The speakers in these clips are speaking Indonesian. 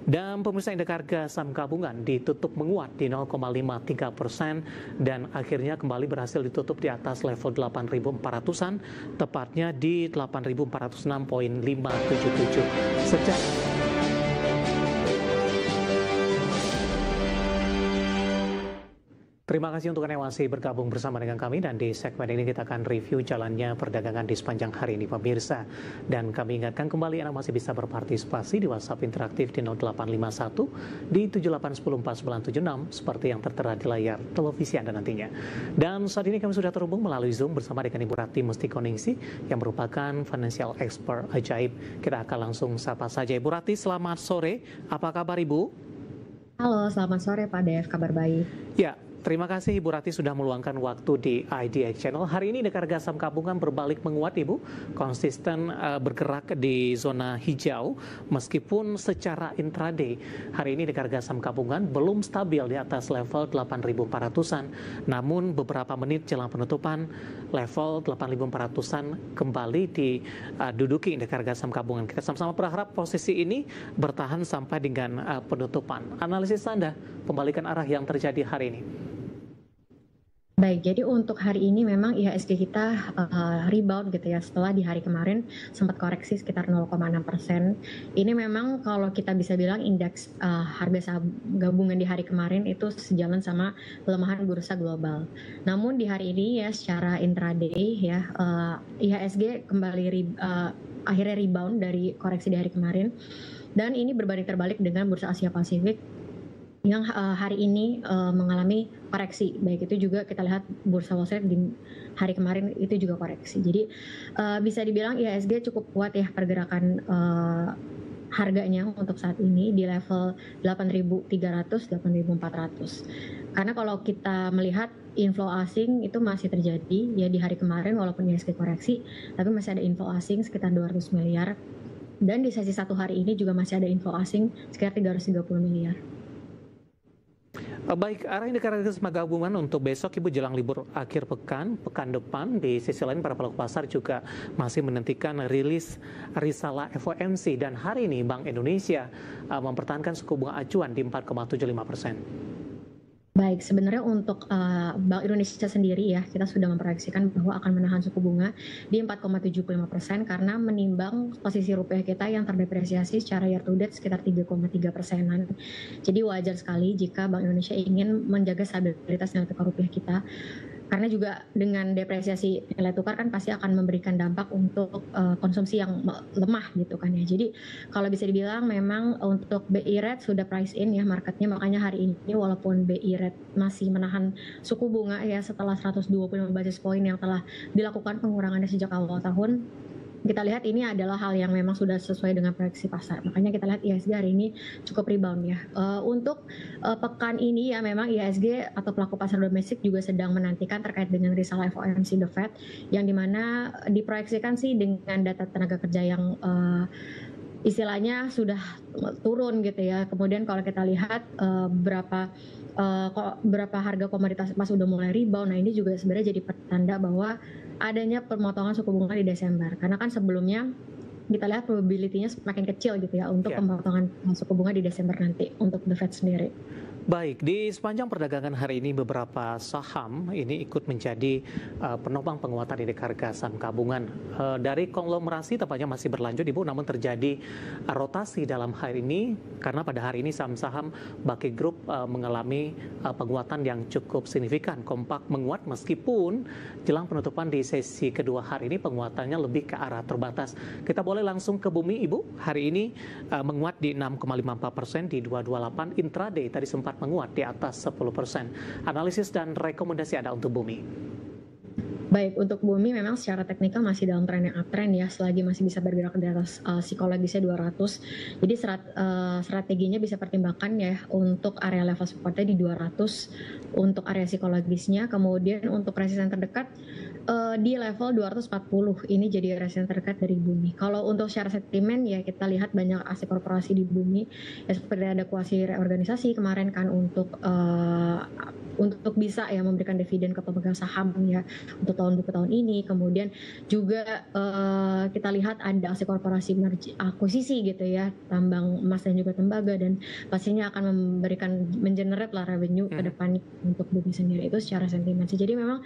Dan pemirsa, indeks harga saham gabungan ditutup menguat di 0,53% dan akhirnya kembali berhasil ditutup di atas level 8.400-an, tepatnya di 8.406,577. Sejak Terima kasih untuk Anda yang masih bergabung bersama dengan kami, dan di segmen ini kita akan review jalannya perdagangan di sepanjang hari ini pemirsa. Dan kami ingatkan kembali Anda masih bisa berpartisipasi di WhatsApp interaktif di 0851 di 78104976 seperti yang tertera di layar televisi Anda nantinya. Dan saat ini kami sudah terhubung melalui Zoom bersama dengan Ibu Ratih Mustikoningsih yang merupakan financial expert ajaib. Kita akan langsung sapa saja. Ibu Ratih, selamat sore. Apa kabar Ibu? Halo, selamat sore Pak Dev, kabar baik. Ya, terima kasih Ibu Ratih sudah meluangkan waktu di IDX Channel. Hari ini indeks harga saham gabungan berbalik menguat Ibu, konsisten bergerak di zona hijau meskipun secara intraday hari ini indeks harga saham gabungan belum stabil di atas level 8.400-an. Namun beberapa menit jelang penutupan level 8.400-an kembali diduduki indeks harga saham gabungan. Kita sama-sama berharap posisi ini bertahan sampai dengan penutupan. Analisis Anda pembalikan arah yang terjadi hari ini. Baik, jadi untuk hari ini memang IHSG kita rebound gitu ya, setelah di hari kemarin sempat koreksi sekitar 0,6%. Ini memang kalau kita bisa bilang indeks harga saham gabungan di hari kemarin itu sejalan sama pelemahan bursa global. Namun di hari ini ya secara intraday ya IHSG kembali akhirnya rebound dari koreksi di hari kemarin, dan ini berbanding terbalik dengan bursa Asia Pasifik yang hari ini mengalami koreksi. Baik itu juga kita lihat bursa Wall Street di hari kemarin itu juga koreksi. Jadi bisa dibilang IHSG cukup kuat ya pergerakan harganya untuk saat ini di level 8.300, 8.400. Karena kalau kita melihat inflow asing itu masih terjadi ya di hari kemarin, walaupun IHSG koreksi, tapi masih ada inflow asing sekitar 200 miliar. Dan di sesi satu hari ini juga masih ada inflow asing sekitar 330 miliar. Baik, arah indeks harga saham gabungan untuk besok Ibu jelang libur akhir pekan depan. Di sisi lain para pelaku pasar juga masih menantikan rilis risalah FOMC, dan hari ini Bank Indonesia mempertahankan suku bunga acuan di 4,75%. Baik, sebenarnya untuk Bank Indonesia sendiri ya, kita sudah memproyeksikan bahwa akan menahan suku bunga di 4,75% karena menimbang posisi rupiah kita yang terdepresiasi secara year to date sekitar 3,3%. Jadi wajar sekali jika Bank Indonesia ingin menjaga stabilitas nilai tukar rupiah kita. Karena juga dengan depresiasi nilai tukar kan pasti akan memberikan dampak untuk konsumsi yang lemah gitu kan ya. Jadi kalau bisa dibilang memang untuk BI rate sudah price in ya marketnya, makanya hari ini walaupun BI rate masih menahan suku bunga ya setelah 125 basis point yang telah dilakukan pengurangannya sejak awal tahun, kita lihat ini adalah hal yang memang sudah sesuai dengan proyeksi pasar. Makanya kita lihat IHSG hari ini cukup rebound ya. Untuk pekan ini ya memang IHSG atau pelaku pasar domestik juga sedang menantikan terkait dengan risalah FOMC The Fed, yang dimana diproyeksikan sih dengan data tenaga kerja yang istilahnya sudah turun gitu ya. Kemudian kalau kita lihat berapa harga komoditas emas sudah mulai rebound. Nah ini juga sebenarnya jadi pertanda bahwa adanya pemotongan suku bunga di Desember. Karena kan sebelumnya kita lihat probability-nya semakin kecil gitu ya untuk pemotongan suku bunga di Desember nanti untuk The Fed sendiri. Baik, di sepanjang perdagangan hari ini beberapa saham ini ikut menjadi penopang penguatan indeks harga saham gabungan. Dari konglomerasi tepatnya masih berlanjut Ibu, namun terjadi rotasi dalam hari ini karena pada hari ini saham-saham Baki Group mengalami penguatan yang cukup signifikan, kompak menguat meskipun jelang penutupan di sesi kedua hari ini penguatannya lebih ke arah terbatas. Kita boleh langsung ke Bumi Ibu, hari ini menguat di 6,54% di 228, intraday tadi sempat menguat di atas 10%. Analisis dan rekomendasi Anda untuk Bumi. Baik, untuk Bumi memang secara teknikal masih dalam tren yang uptrend ya, selagi masih bisa bergerak di atas psikologisnya 200. Jadi strateginya bisa pertimbangkan ya untuk area level supportnya di 200 untuk area psikologisnya. Kemudian untuk resisten terdekat di level 240, ini jadi resisten terdekat dari Bumi. Kalau untuk secara sentimen ya kita lihat banyak aset korporasi di Bumi ya, seperti ada kuasi reorganisasi kemarin kan untuk bisa ya memberikan dividen ke pemegang saham ya, untuk tahun buku tahun ini. Kemudian juga kita lihat ada aksi korporasi akuisisi gitu ya, tambang emas dan juga tembaga, dan pastinya akan mengenerate lah revenue ke depan untuk Bumi sendiri itu secara sentimen sih. Jadi memang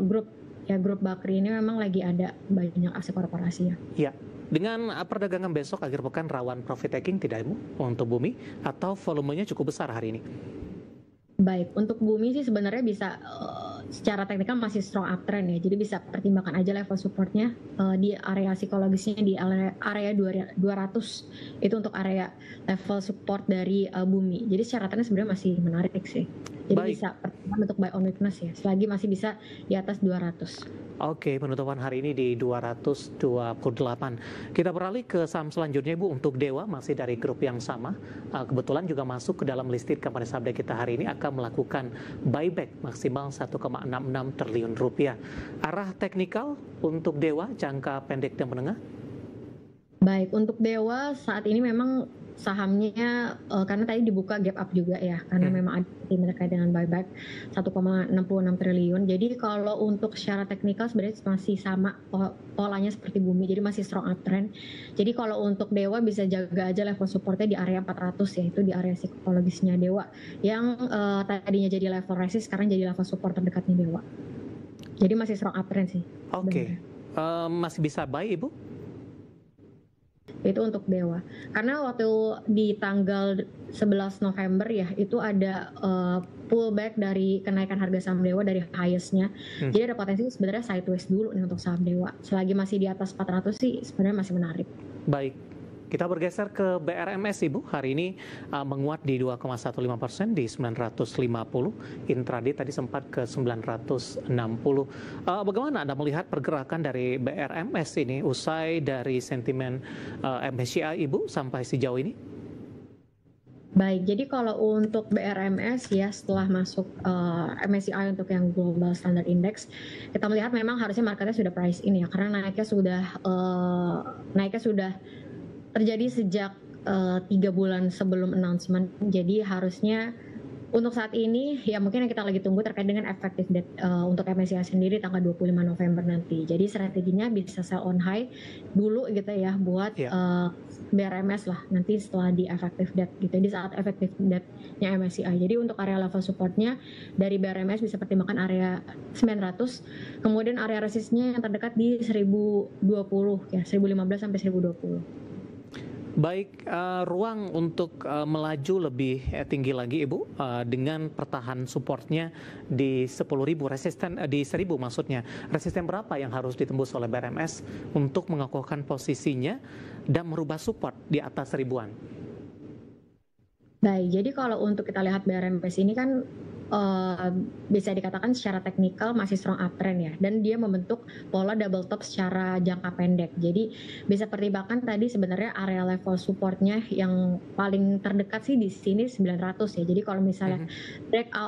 grup Bakri ini memang lagi ada banyak aksi korporasi ya. Iya. Dengan perdagangan besok akhir pekan rawan profit taking tidak Ibu untuk Bumi atau volumenya cukup besar hari ini? Baik, untuk Bumi sih sebenarnya bisa secara teknikal masih strong uptrend ya. Jadi bisa pertimbangkan aja level supportnya di area psikologisnya di area 200. Itu untuk area level support dari Bumi. Jadi secara teknis sebenarnya masih menarik sih. Jadi bisa pertimbangkan untuk buy on weakness ya. Selagi masih bisa di atas 200. Oke, penutupan hari ini di 228. Kita beralih ke saham selanjutnya Ibu, untuk Dewa masih dari grup yang sama. Kebetulan juga masuk ke dalam listed company update kita hari ini akan melakukan buyback maksimal 1,66 triliun rupiah. Arah teknikal untuk Dewa jangka pendek dan menengah? Baik, untuk Dewa saat ini memang sahamnya karena tadi dibuka gap up juga ya, karena memang ada terkait dengan buyback 1,66 triliun. Jadi kalau untuk secara teknikal sebenarnya masih sama polanya seperti Bumi, jadi masih strong uptrend. Jadi kalau untuk Dewa bisa jaga aja level supportnya di area 400 ya, itu di area psikologisnya Dewa yang tadinya jadi level resist sekarang jadi level support terdekatnya Dewa. Jadi masih strong uptrend sih. Oke. Masih bisa buy Ibu? Itu untuk Dewa. Karena waktu di tanggal 11 November ya, itu ada pullback dari kenaikan harga saham Dewa dari highest-nya. Jadi ada potensi sebenarnya sideways dulu nih untuk saham Dewa. Selagi masih di atas 400 sih sebenarnya masih menarik. Baik. Kita bergeser ke BRMS Ibu, hari ini menguat di 2,15% di 950, intraday tadi sempat ke 960. Bagaimana Anda melihat pergerakan dari BRMS ini usai dari sentimen MSCI Ibu sampai sejauh ini? Baik, jadi kalau untuk BRMS ya setelah masuk MSCI untuk yang Global Standard Index, kita melihat memang harusnya marketnya sudah price in ya, karena naiknya sudah terjadi sejak 3 bulan sebelum announcement. Jadi harusnya untuk saat ini ya mungkin yang kita lagi tunggu terkait dengan effective date untuk MSCI sendiri tanggal 25 November nanti. Jadi strateginya bisa sell on high dulu gitu ya buat BRMS lah nanti setelah di effective date gitu, di saat effective date-nya MSCI. Jadi untuk area level supportnya dari BRMS bisa pertimbangkan area 900, kemudian area resistnya yang terdekat di 1020 ya, 1015 sampai 1020. Baik, ruang untuk melaju lebih tinggi lagi Ibu dengan pertahan supportnya di 10.000 resisten di 1.000 maksudnya. Resisten berapa yang harus ditembus oleh BRMS untuk mengokohkan posisinya dan merubah support di atas 1.000-an? Baik, jadi kalau untuk kita lihat BRMS ini kan bisa dikatakan secara teknikal masih strong uptrend ya, dan dia membentuk pola double top secara jangka pendek. Jadi bisa pertimbangkan tadi sebenarnya area level supportnya yang paling terdekat sih di sini 900 ya. Jadi kalau misalnya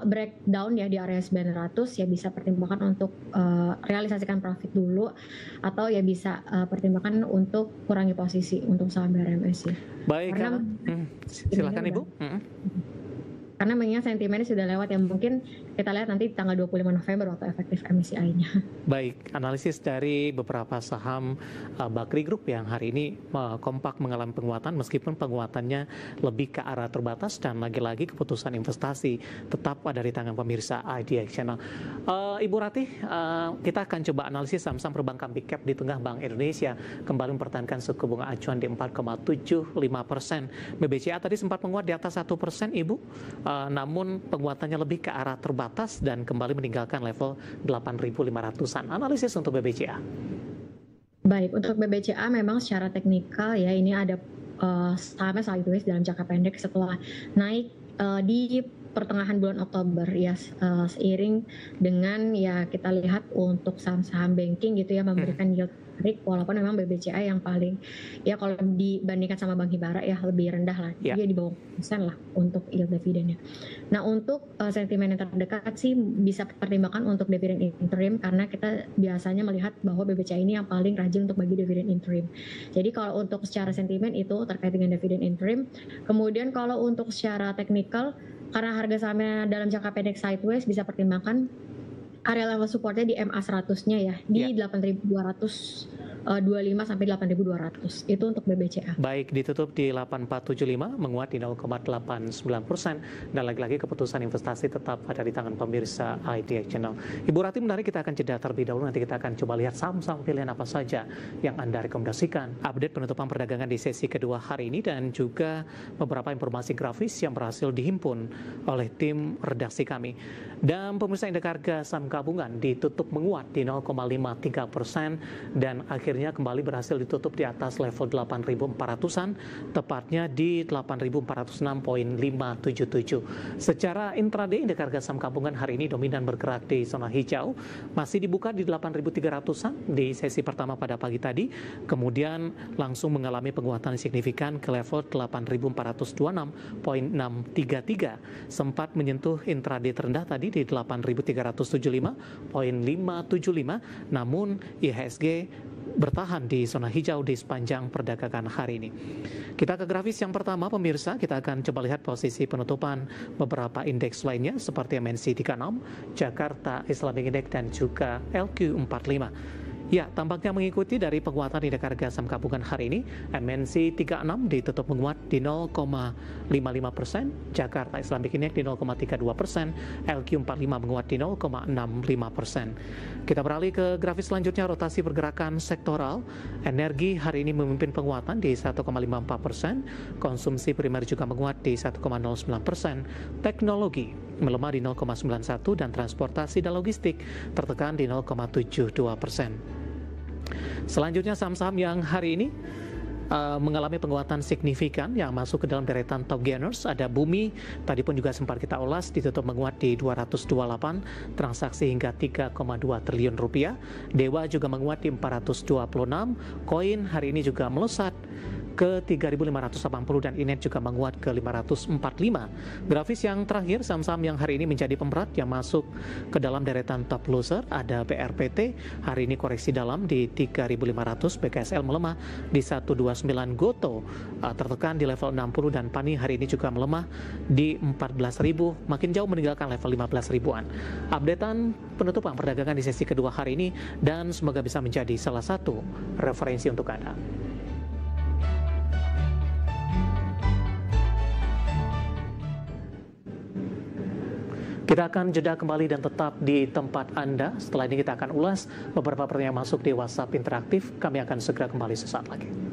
breakdown ya di area 900 ya bisa pertimbangkan untuk realisasikan profit dulu, atau ya bisa pertimbangkan untuk kurangi posisi untuk saham BRMS ya. Baik, silakan Ibu. Karena mengingat sentimennya sudah lewat ya, mungkin kita lihat nanti tanggal 25 November waktu efektif MSCI-nya. Baik, analisis dari beberapa saham Bakri Group yang hari ini kompak mengalami penguatan meskipun penguatannya lebih ke arah terbatas dan lagi-lagi keputusan investasi tetap ada di tangan pemirsa IDX Channel. Ibu Ratih, kita akan coba analisis saham-saham perbankan big cap di tengah Bank Indonesia kembali mempertahankan suku bunga acuan di 4,75%. BBCA tadi sempat menguat di atas 1% Ibu. Namun penguatannya lebih ke arah terbatas dan kembali meninggalkan level 8.500-an. Analisis untuk BBCA. Baik, untuk BBCA memang secara teknikal ya ini ada sahamnya sideways dalam jangka pendek setelah naik di pertengahan bulan Oktober ya, seiring dengan ya kita lihat untuk saham-saham banking gitu ya memberikan yield menarik, walaupun memang BBCA yang paling ya kalau dibandingkan sama Bank Himbara ya lebih rendah lah, dia di bawah persen lah untuk yield dividennya. Nah untuk sentimen yang terdekat sih bisa pertimbangkan untuk dividen interim, karena kita biasanya melihat bahwa BBCA ini yang paling rajin untuk bagi dividen interim. Jadi kalau untuk secara sentimen itu terkait dengan dividen interim. Kemudian kalau untuk secara teknikal, karena harga sahamnya dalam jangka pendek sideways, bisa pertimbangkan area level supportnya di MA 100-nya ya, di 8.225 sampai 8.200. Itu untuk BBCA. Baik, ditutup di 8475, menguat di 0,89%. Dan lagi-lagi keputusan investasi tetap ada di tangan pemirsa IDX Channel. Ibu Rati, menarik, kita akan jeda terlebih dahulu. Nanti kita akan coba lihat saham-saham pilihan apa saja yang Anda rekomendasikan. Update penutupan perdagangan di sesi kedua hari ini dan juga beberapa informasi grafis yang berhasil dihimpun oleh tim redaksi kami. Dan pemirsa, indeks harga saham gabungan ditutup menguat di 0,53% dan akhirnya kembali berhasil ditutup di atas level 8.400-an, tepatnya di 8.406.577. Secara intraday, indeks harga saham gabungan hari ini dominan bergerak di zona hijau, masih dibuka di 8.300-an di sesi pertama pada pagi tadi, kemudian langsung mengalami penguatan signifikan ke level 8.426.633, sempat menyentuh intraday terendah tadi di 8.375.575, namun IHSG bertahan di zona hijau di sepanjang perdagangan hari ini. Kita ke grafis yang pertama, pemirsa. Kita akan coba lihat posisi penutupan beberapa indeks lainnya seperti MNC 36, Jakarta Islamic Index dan juga LQ45. Ya, tampaknya mengikuti dari penguatan indeks harga saham gabungan hari ini. MNC 36 ditutup menguat di 0,55%, Jakarta Islamic Index di 0,32%, LQ45 menguat di 0,65%. Kita beralih ke grafis selanjutnya, rotasi pergerakan sektoral. Energi hari ini memimpin penguatan di 1,54%, konsumsi primer juga menguat di 1,09%, teknologi melemah di 0,91% dan transportasi dan logistik tertekan di 0,72%. Selanjutnya saham-saham yang hari ini mengalami penguatan signifikan yang masuk ke dalam deretan top gainers. Ada Bumi, tadi pun juga sempat kita ulas, ditutup menguat di 228, transaksi hingga 3,2 triliun rupiah. Dewa juga menguat di 426, Koin hari ini juga melesat ke 3.580 dan Inet juga menguat ke 545. Grafis yang terakhir, saham-saham yang hari ini menjadi pemberat yang masuk ke dalam deretan top loser ada BRPT, hari ini koreksi dalam di 3.500, BKSL melemah di 129, Goto tertekan di level 60 dan Pani hari ini juga melemah di 14.000, makin jauh meninggalkan level 15 ribuan. Updatean penutupan perdagangan di sesi kedua hari ini dan semoga bisa menjadi salah satu referensi untuk Anda. Kita akan jeda kembali dan tetap di tempat Anda. Setelah ini kita akan ulas beberapa pertanyaan masuk di WhatsApp interaktif. Kami akan segera kembali sesaat lagi.